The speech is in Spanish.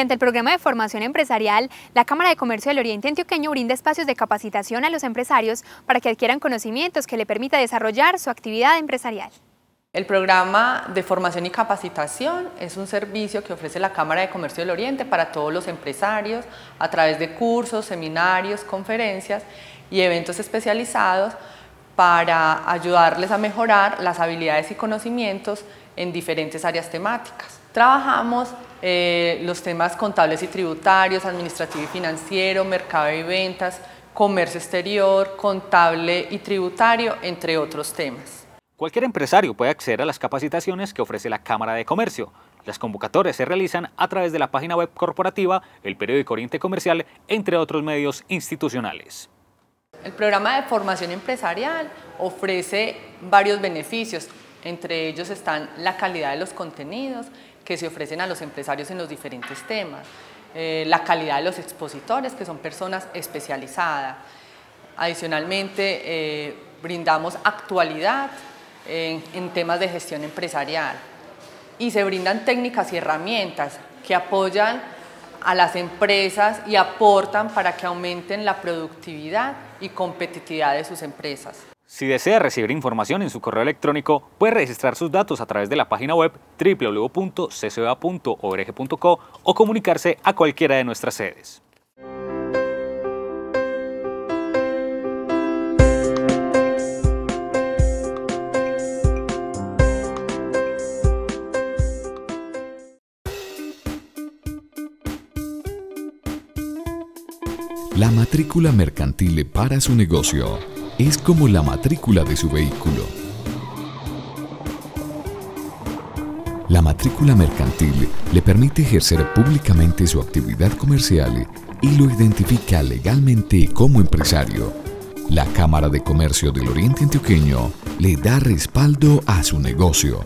Mediante el programa de formación empresarial, la Cámara de Comercio del Oriente Antioqueño brinda espacios de capacitación a los empresarios para que adquieran conocimientos que le permita desarrollar su actividad empresarial. El programa de formación y capacitación es un servicio que ofrece la Cámara de Comercio del Oriente para todos los empresarios a través de cursos, seminarios, conferencias y eventos especializados para ayudarles a mejorar las habilidades y conocimientos en diferentes áreas temáticas. Trabajamos los temas contables y tributarios, administrativo y financiero, mercado y ventas, comercio exterior, contable y tributario, entre otros temas. Cualquier empresario puede acceder a las capacitaciones que ofrece la Cámara de Comercio. Las convocatorias se realizan a través de la página web corporativa, el periódico Oriente Comercial, entre otros medios institucionales. El programa de formación empresarial ofrece varios beneficios, entre ellos están la calidad de los contenidos que se ofrecen a los empresarios en los diferentes temas, la calidad de los expositores, que son personas especializadas. Adicionalmente, brindamos actualidad en temas de gestión empresarial y se brindan técnicas y herramientas que apoyan a las empresas y aportan para que aumenten la productividad y competitividad de sus empresas. Si desea recibir información en su correo electrónico, puede registrar sus datos a través de la página web www.ccoa.org.co o comunicarse a cualquiera de nuestras sedes. La matrícula mercantil para su negocio es como la matrícula de su vehículo. La matrícula mercantil le permite ejercer públicamente su actividad comercial y lo identifica legalmente como empresario. La Cámara de Comercio del Oriente Antioqueño le da respaldo a su negocio.